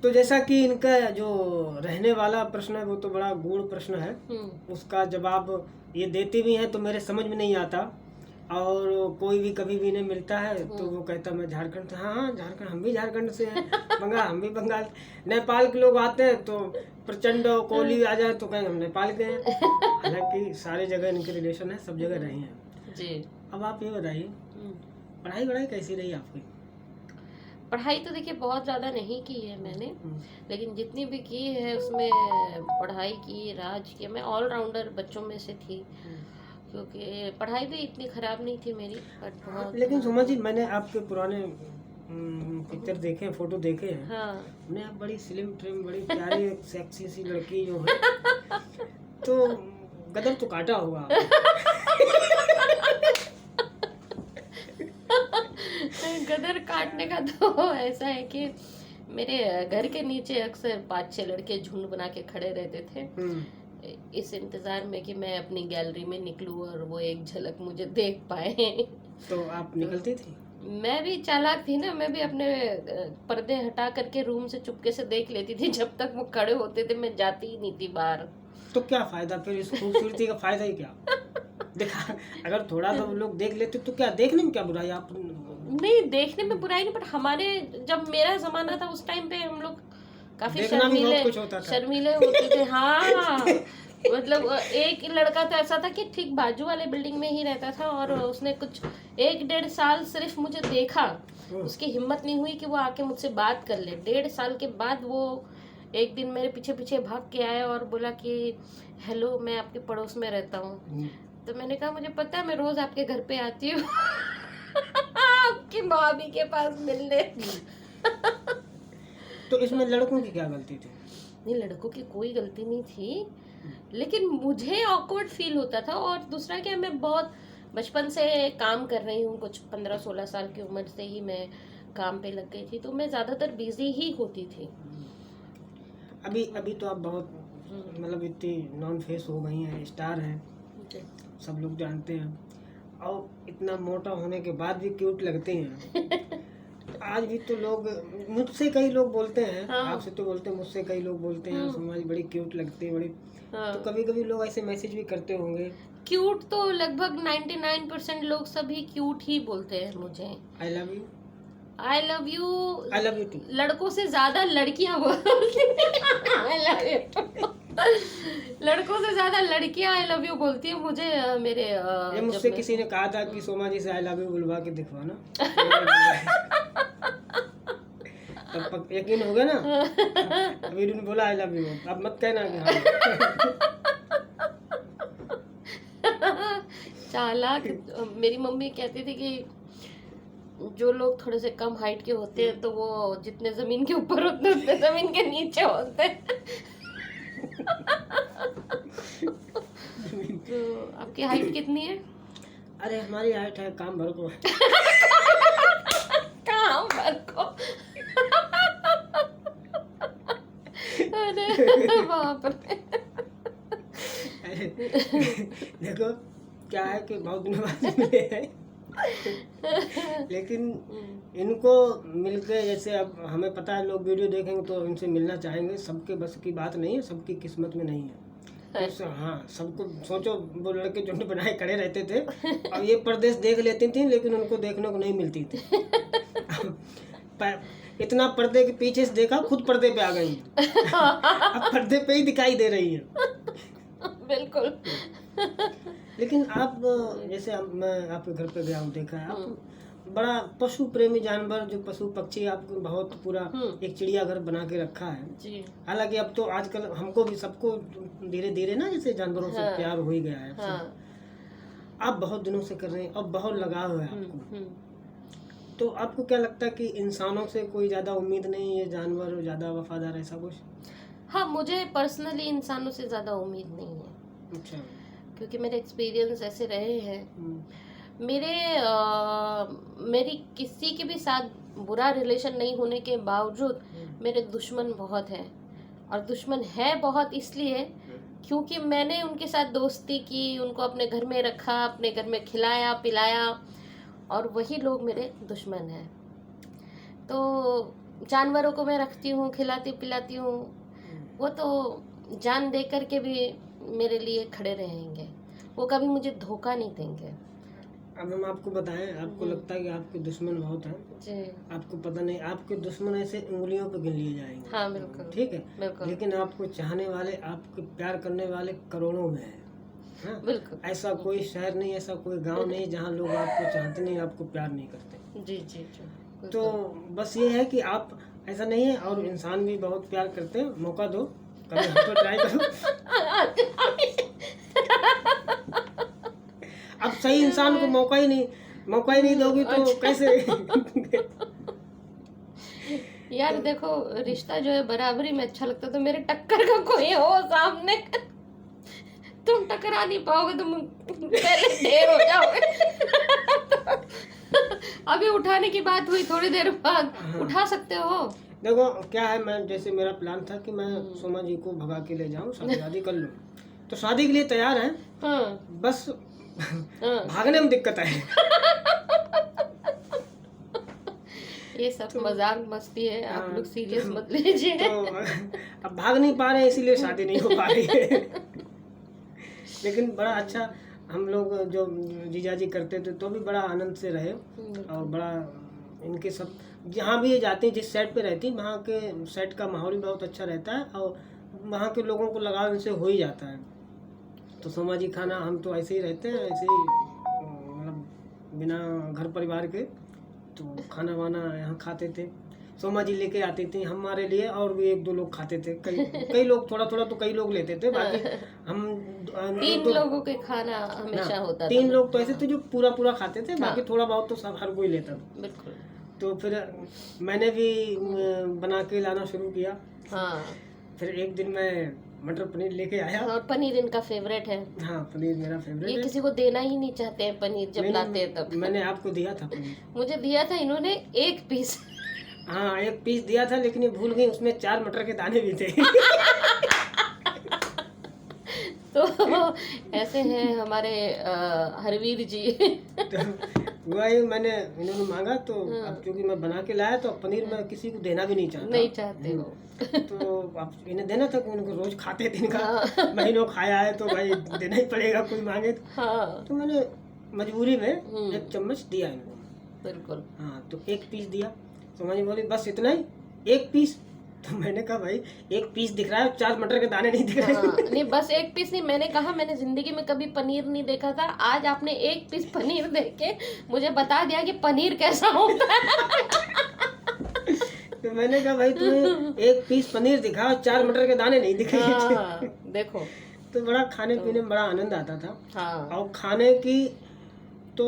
तो जैसा कि इनका जो रहने वाला प्रश्न है वो तो बड़ा गूढ़ प्रश्न है, उसका जवाब ये देते भी हैं तो मेरे समझ में नहीं आता, और कोई भी कभी भी इन्हें मिलता है तो वो कहता मैं झारखंड से। हाँ हाँ, झारखंड, हम भी झारखंड से हैं। बंगाल, हम भी बंगाल। नेपाल के लोग आते हैं तो प्रचंड और कोहली आ जाए तो कहेंगे हम नेपाल के हैं। हालांकि सारे जगह इनके रिलेशन है, सब जगह रहे हैं जी। अब आप ये बताइए, पढ़ाई वढ़ाई कैसी रही आपकी? पढ़ाई तो देखिए बहुत ज़्यादा नहीं की है मैंने, लेकिन जितनी भी की है उसमें पढ़ाई की, राज किया, मैं ऑलराउंडर बच्चों में से थी, क्योंकि पढ़ाई भी इतनी खराब नहीं थी मेरी, बट बहुत। लेकिन सुमा जी, मैंने आपके पुराने पिक्चर देखे हैं, फोटो देखे हैं। हाँ। उन्हें आप बड़ी स्लिम ट्रिम, बड़ी प्यारी सेक्सी सी लड़की जो है, तो गदर तो काटा होगा गदर काटने का तो ऐसा है कि मेरे घर के नीचे अक्सर 5-6 लड़के झुंड बना के खड़े रहते थे, इस इंतजार में कि मैं अपनी गैलरी में निकलूं और वो एक झलक मुझे देख पाए। तो आप निकलती थी? मैं भी चालाक थी ना, मैं भी अपने पर्दे हटा करके रूम से चुपके से देख लेती थी, जब तक वो खड़े होते थे मैं जाती ही नहीं थी बाहर। तो क्या फायदा फिर, इस खूबसूरती का फायदा ही क्या? देखा, अगर थोड़ा सा लोग देख लेते तो क्या, देखने में क्या बुराई? आप नहीं, देखने में बुराई नहीं, बट हमारे जब मेरा जमाना था उस टाइम पे हम लोग काफी देखना भी बहुत कुछ होता था। शर्मीले होते थे। हाँ, मतलब एक लड़का तो ऐसा था कि ठीक बाजू वाले बिल्डिंग में ही रहता था, और उसने कुछ 1-1.5 साल सिर्फ मुझे देखा, उसकी हिम्मत नहीं हुई कि वो आके मुझसे बात कर ले। 1.5 साल के बाद वो एक दिन मेरे पीछे पीछे भाग के आया और बोला कि हेलो, मैं आपके पड़ोस में रहता हूँ। तो मैंने कहा मुझे पता है, मैं रोज आपके घर पे आती हूँ आपकी भाभी के पास मिलने। तो इसमें लड़कों की क्या गलती थी? नहीं, लड़कों की कोई गलती नहीं थी, लेकिन मुझे ऑकवर्ड फील होता था। और दूसरा क्या, मैं बहुत बचपन से काम कर रही हूँ, कुछ 15-16 साल की उम्र से ही मैं काम पे लग गई थी, तो मैं ज़्यादातर बिजी ही होती थी। अभी तो आप बहुत मतलब इतनी नॉन फेस हो गई हैं, स्टार हैं, सब लोग जानते हैं, और इतना मोटा होने के बाद भी क्यूट लगते हैं। आज भी तो लोग, मुझसे कई लोग बोलते हैं, आपसे तो बोलते हैं, मुझसे कई लोग बोलते हैं समाज बड़ी क्यूट लगती है, बड़ी। तो कभी कभी लोग ऐसे मैसेज भी करते होंगे। क्यूट तो लगभग 99% लोग सभी क्यूट ही बोलते हैं मुझे। I love you, I love you, I love you too. लड़कों से ज्यादा लड़कियां बोलती हैं आई लव यू। लड़कों से ज्यादा लड़कियां आई लव यू बोलती है मुझे। मेरे ये मुझसे किसी ने कहा था कि सोमा जी से आई लव यू बुलवा के दिखवाना। तब यकीन हो गया ना। अभी ने बोला आई लव यू, अब मत कहना कि हाँ। चालाक। मेरी मम्मी कहती थी कि जो लोग थोड़े से कम हाइट के होते हैं तो वो जितने जमीन के ऊपर होते हैं उतने जमीन के नीचे होते हैं। तो आपकी हाइट कितनी है? अरे हमारी हाइट है काम भर को। काम भर को। अरे बाप रे। देखो क्या है कि बहुत दिनों बाद मिले हैं, लेकिन इनको मिलके, जैसे अब हमें पता है लोग वीडियो देखेंगे तो इनसे मिलना चाहेंगे, सबके बस की बात नहीं है, सबकी किस्मत में नहीं है। तो हाँ, सबको सोचो, वो लड़के झुंड बनाए खड़े रहते थे, अब ये परदेश देख लेती थी लेकिन उनको देखने को नहीं मिलती थी। इतना पर्दे के पीछे से देखा, खुद पर्दे पे आ गई, अब पर्दे पे ही दिखाई दे रही है। बिल्कुल। लेकिन आप, जैसे मैं आपके घर पे गया हूँ, देखा है आप बड़ा पशु प्रेमी जानवर, जो पशु पक्षी, आपको बहुत पूरा एक चिड़ियाघर बना के रखा है जी। हालांकि अब तो आजकल हमको भी, सबको धीरे धीरे ना जैसे जानवरों से प्यार हो ही गया है। आप बहुत दिनों से कर रहे हैं, अब बहुत लगाव है आपको, तो आपको क्या लगता है कि इंसानों से कोई ज्यादा उम्मीद नहीं है, जानवर ज्यादा वफादार, ऐसा कुछ? हाँ, मुझे पर्सनली इंसानों से ज्यादा उम्मीद नहीं है। अच्छा। क्योंकि मेरे एक्सपीरियंस ऐसे रहे हैं, मेरी किसी के भी साथ बुरा रिलेशन नहीं होने के बावजूद मेरे दुश्मन बहुत हैं, और दुश्मन है बहुत इसलिए क्योंकि मैंने उनके साथ दोस्ती की, उनको अपने घर में रखा, अपने घर में खिलाया पिलाया, और वही लोग मेरे दुश्मन हैं। तो जानवरों को मैं रखती हूँ, खिलाती पिलाती हूँ, वो तो जान दे करके भी मेरे लिए खड़े रहेंगे, वो कभी मुझे धोखा नहीं देंगे। अब हम आपको बताएं, आपको लगता है कि आपके दुश्मन बहुत हैं जी। आपको पता नहीं, आपके दुश्मन ऐसे उंगलियों पे गिन लिए जाएंगे। हाँ बिल्कुल। ठीक है, बिल्कुल लेकिन आपको चाहने वाले, आपको प्यार करने वाले करोड़ों में हैं। हाँ? बिल्कुल। ऐसा कोई शहर नहीं, ऐसा कोई गांव नहीं जहाँ लोग आपको चाहते नहीं, आपको प्यार नहीं करते। जी जी जी। तो बस ये है कि आप ऐसा नहीं है, और इंसान भी बहुत प्यार करते हैं। मौका दो, कभी हम पे ट्राई करो। अब सही इंसान को मौका ही नहीं दोगी तो कैसे? यार देखो, रिश्ता जो है बराबरी में अच्छा लगता है, तो मेरे टक्कर का कोई हो सामने, तुम टकरा नहीं पाओगे, तुम पहले ढेर हो जाओगे। अभी उठाने की बात हुई, थोड़ी देर बाद उठा सकते हो। देखो क्या है, मैं जैसे मेरा प्लान था कि मैं सोमा जी को भगा के ले जाऊं, शादी कर लूं, तो शादी के लिए तैयार है। बस भागने में दिक्कत है। ये सब मजाक मस्ती है, आप लोग सीरियस मत लीजिए। तो अब भाग नहीं पा रहे हैं, इसीलिए शादी नहीं हो पा रही है। लेकिन बड़ा अच्छा हम लोग जो जीजाजी करते थे तो भी बड़ा आनंद से रहे, और बड़ा इनके सब जहाँ भी ये जाती, जिस सेट पे रहती, वहाँ के सेट का माहौल भी बहुत अच्छा रहता है, और वहाँ के लोगों को लगाव इनसे हो ही जाता है। तो सोमा जी खाना, हम तो ऐसे ही रहते हैं, ऐसे ही मतलब बिना घर परिवार के, तो खाना वाना यहाँ खाते थे। सोमा जी लेके आती थी हमारे लिए, और भी एक दो लोग खाते थे, कई लोग, थोड़ा थोड़ा तो कई लोग लेते थे, बाकी हम 3 लोगों के खाना हमेशा होता था। 3 लोग तो ऐसे थे जो पूरा खाते थे, बाकी थोड़ा बहुत तो सब हर कोई लेता था। बिल्कुल। तो फिर मैंने भी बना के लाना शुरू किया। हाँ। फिर एक दिन मैं मटर पनीर लेके आया, और पनीर इनका फेवरेट है। हाँ पनीर मेरा फेवरेट है। ये किसी को देना ही नहीं चाहते हैं पनीर, जब लाते हैं तब। मैंने आपको दिया था पनीर। मुझे दिया था इन्होंने 1 पीस। हाँ 1 पीस दिया था, लेकिन ये भूल गई, उसमें 4 मटर के दाने भी थे। तो ऐसे हैं हमारे हरवीर जी। तो वही मैंने, इन्होंने मांगा, तो अब क्योंकि मैं बना के लाया, तो पनीर मैं किसी को देना भी नहीं चाहते हो। तो अब इन्हें देना था, कि उनको रोज खाते दिन का, महीनों खाया है, तो भाई देना ही पड़ेगा, कोई मांगे तो मैंने मजबूरी में 1 चम्मच दिया इनको। बिल्कुल। हाँ, तो 1 पीस दिया, तो मुझे बोली बस इतना ही, 1 पीस। तो मैंने कहा भाई 1 पीस दिख रहा है, 4 मटर के दाने नहीं दिख रहे। नहीं बस 1 पीस नहीं, मैंने कहा मैंने जिंदगी में कभी पनीर नहीं देखा था, आज आपने 1 पीस पनीर देख के मुझे बता दिया कि पनीर कैसा होता है। तो मैंने कहा भाई तुम्हें 1 पीस पनीर दिखा और 4 मटर के दाने नहीं दिखे। देखो, तो बड़ा खाने पीने में बड़ा आनंद आता था। हाँ। और खाने की तो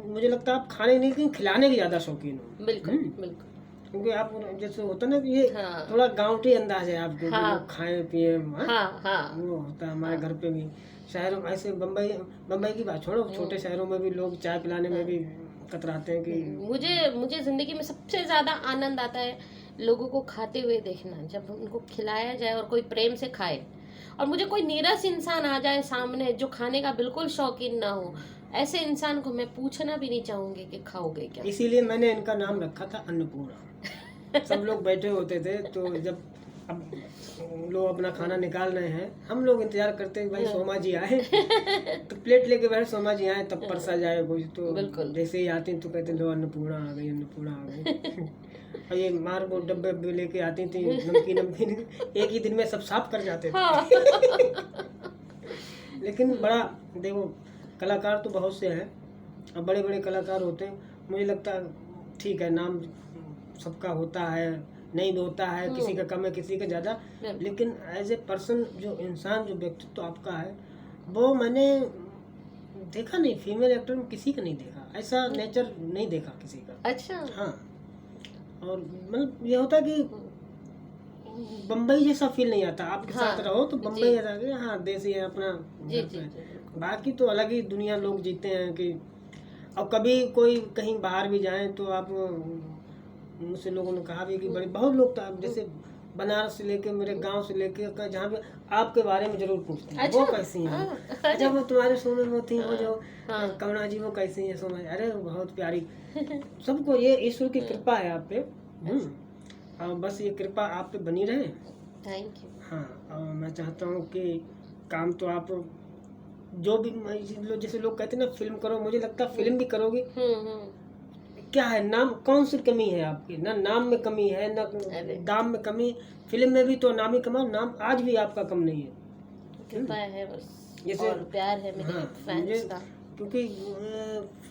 मुझे लगता है आप खाने नहीं, लेकिन खिलाने की ज्यादा शौकीन हो। बिल्कुल बिल्कुल। क्योंकि आप जैसे होता ना कि ये थोड़ा गांवटी अंदाज है आपको, लोग खाए पिए, वो होता है हमारे घर पे भी। शहरों में ऐसे, बम्बई की बात छोड़ो, छोटे शहरों में भी लोग चाय पिलाने में भी कतराते हैं कि मुझे जिंदगी में सबसे ज्यादा आनंद आता है लोगों को खाते हुए देखना, जब उनको खिलाया जाए और कोई प्रेम से खाए। और मुझे कोई नीरस इंसान आ जाए सामने जो खाने का बिल्कुल शौकीन ना हो, ऐसे इंसान को मैं पूछना भी नहीं चाहूंगी कि खाओगे क्या। इसीलिए मैंने इनका नाम रखा था अन्नपूर्णा। सब लोग बैठे होते थे, तो जब अब लोग अपना खाना निकाल रहे हैं, हम लोग इंतजार करते हैं भाई सोमा जी आए, तो प्लेट लेके बैठे, सोमा जी आए तब परसा जाए कुछ। तो जैसे ही आती तो कहते लो अन्नपूर्णा आ गई, अन्नपूर्णा आ गई। और ये मार वो डब्बे लेके आती थी, नमकीन एक ही दिन में सब साफ कर जाते थे। लेकिन बड़ा देखो, कलाकार तो बहुत से हैं, और बड़े बड़े कलाकार होते हैं। मुझे लगता है ठीक है, नाम सबका होता है, नहीं भी होता है, किसी का कम है, किसी का ज़्यादा, लेकिन एज ए पर्सन, जो इंसान, जो व्यक्तित्व आपका है, वो मैंने देखा नहीं, फीमेल एक्टर में किसी का नहीं देखा, ऐसा नेचर नहीं देखा किसी का। अच्छा। हाँ, और मतलब ये होता कि बम्बई जैसा फील नहीं आता, आपके साथ रहो तो बम्बई जैसा कि हाँ देसी है अपना। बाकी तो अलग ही दुनिया लोग जीते हैं कि, और कभी कोई कहीं बाहर भी जाए तो आप, मुझसे लोगों ने कहा भी कि बड़े बहुत लोग तो जैसे बनारस से लेके, मेरे गांव से लेके, जहाँ पे आपके बारे में जरूर पूछते हैं। अच्छा? वो कैसी हैं? जब वो तुम्हारे शो में होती हैं, वो जो करुणा जी, वो कैसी हैं? समझ, अरे बहुत प्यारी। सबको ये ईश्वर की कृपा है आप पे। बस ये कृपा आप पे बनी रहे। Thank you. हाँ, और मैं चाहता हूँ कि काम तो आप जो भी जैसे लोग कहते हैं ना फिल्म करो, मुझे लगता है फिल्म भी करोगे। क्या है, नाम कौन सी कमी है आपकी? ना नाम में कमी है, ना दाम में कमी। फिल्म में भी तो नाम ही कमाओ, नाम आज भी आपका कम नहीं है। कृपा है बस, जैसे और प्यार है मेरे फैंस का। क्योंकि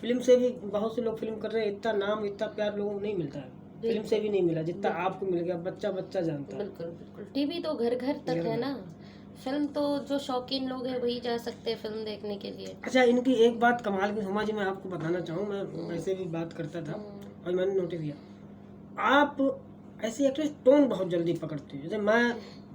फिल्म से भी बहुत से लोग फिल्म कर रहे हैं, इतना नाम इतना प्यार लोगों को नहीं मिलता है। फिल्म से भी नहीं मिला जितना आपको मिल गया, बच्चा बच्चा जानता है। बिल्कुल बिल्कुल, टीवी तो घर घर तक है ना, फिल्म तो जो शौकीन लोग हैं वही जा सकते हैं फिल्म देखने के लिए। अच्छा, इनकी एक बात कमाल की हुमा जी, मैं आपको बताना चाहूँ, मैं वैसे भी बात करता था और मैंने नोटिस किया, आप ऐसी एक्ट्रेस टोन बहुत जल्दी पकड़ती हो। जैसे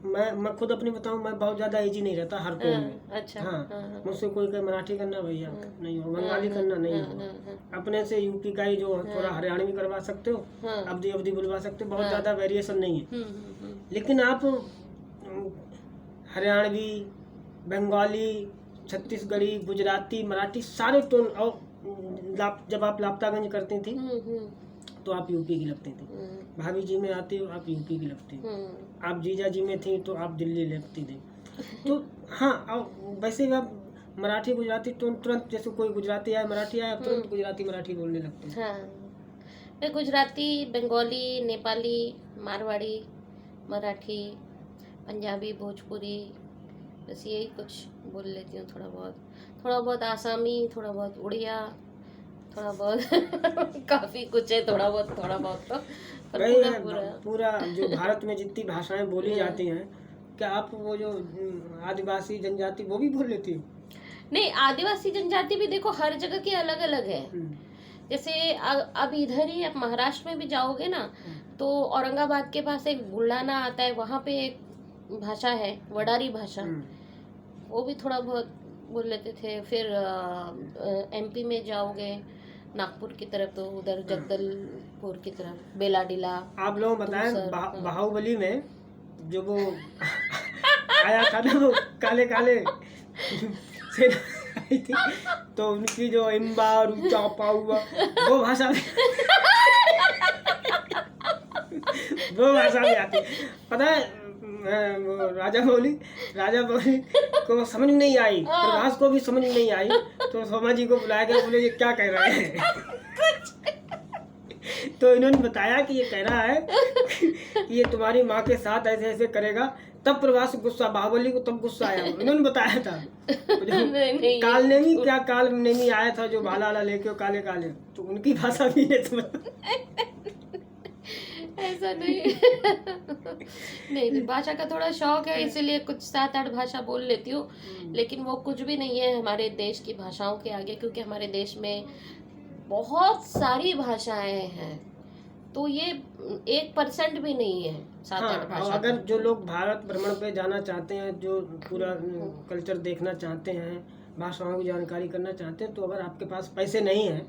मैं खुद अपनी बताऊं, मैं बहुत ज्यादा इजी नहीं रहता हर टोन में। अच्छा। हाँ, मुझसे कोई कहे मराठी करना भैया नहीं हो, बंगाली करना नहीं हो, अपने से यूपी का ही जो थोड़ा हरियाणवी करवा सकते हो, अवधी अवधी बुलवा सकते हो, बहुत ज्यादा वेरिएशन नहीं है। लेकिन आप हरियाणवी, बंगाली, छत्तीसगढ़ी, गुजराती, मराठी सारे टोन, और जब आप लापतागंज करती थी तो आप यूपी की लगती थी, भाभी जी में आती हो आप यूपी की लगती हो, आप जीजा जी में थी तो आप दिल्ली लगती थी। तो हाँ, और वैसे भी आप मराठी गुजराती टोन तुरंत, जैसे कोई गुजराती आया मराठी आया तुरंत गुजराती मराठी बोलने लगते हैं। हाँ, मैं गुजराती, बंगाली, नेपाली, मारवाड़ी, मराठी, पंजाबी, भोजपुरी, बस यही कुछ बोल लेती हूँ। थोड़ा बहुत आसामी, थोड़ा बहुत उड़िया, थोड़ा बहुत काफी कुछ है, थोड़ा बहुत तो, पर पूरा जो भारत में जितनी भाषाएं बोली जाती हैं, क्या आप वो जो आदिवासी जनजाति वो भी बोल लेती हो? नहीं, आदिवासी जनजाति भी देखो हर जगह की अलग अलग है। जैसे अब इधर ही आप महाराष्ट्र में भी जाओगे ना, तो औरंगाबाद के पास एक बुल्ढाना आता है, वहाँ पे एक भाषा है वडारी भाषा, वो भी थोड़ा बहुत बोल लेते थे। फिर एमपी में जाओगे नागपुर की तरफ, तो उधर जगदलपुर की तरफ बेलाडीला। आप लोग बताएं, बाहुबली में जो वो आया था ना, वो काले काले सेना आई थी, तो उनकी जो इम्बा और चापा हुआ वो भाषा वो भाषा भी आती। पता है, वो राजा मौली को समझ में नहीं आई, प्रभास को भी समझ में नहीं आई, तो सोमा जी को बुलाया गया, बोले ये क्या कह रहे हैं? तो इन्होंने बताया कि ये कह रहा है कि ये तुम्हारी माँ के साथ ऐसे ऐसे करेगा, तब प्रभास गुस्सा, बाहुबली को तब गुस्सा आया। इन्होंने बताया था कालनेमी, क्या कालनेमी आया था जो भाला वाला लेके काले काले, तो उनकी भाषा भी नहीं समझ। ऐसा नहीं नहीं, भाषा का थोड़ा शौक है, इसीलिए कुछ 7-8 भाषा बोल लेती हूँ, लेकिन वो कुछ भी नहीं है हमारे देश की भाषाओं के आगे, क्योंकि हमारे देश में बहुत सारी भाषाएं हैं, तो ये 1% भी नहीं है 7-8 भाषा। अगर जो लोग भारत भ्रमण पे जाना चाहते हैं, जो पूरा कल्चर देखना चाहते हैं, भाषाओं की जानकारी करना चाहते हैं, तो अगर आपके पास पैसे नहीं है,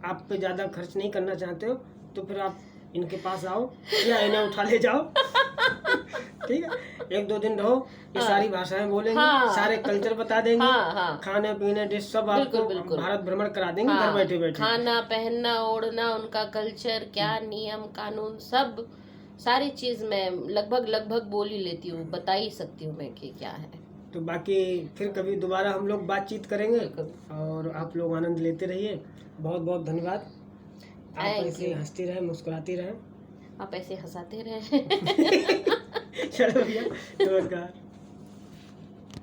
आप पे ज्यादा खर्च नहीं करना चाहते हो, तो फिर आप इनके पास आओ या इन्हें उठा ले जाओ। ठीक है, 1-2 दिन रहो, ये सारी भाषाएं बोलेंगे, सारे कल्चर बता देंगे, खाने पीने डिश सब आपको भारत भ्रमण करा देंगे घर बैठे बैठे। खाना पहनना ओढ़ना, उनका कल्चर, क्या नियम कानून, सब सारी चीज मैं लगभग बोल ही लेती हूँ, बता ही सकती हूँ मैं कि क्या है। तो बाकी फिर कभी दोबारा हम लोग बातचीत करेंगे, और आप लोग आनंद लेते रहिए। बहुत बहुत धन्यवाद। आप ऐसे हंसती रहे, मुस्कुराती रहे, आप ऐसे हंसाते रहे। चलो भैया, नमस्कार।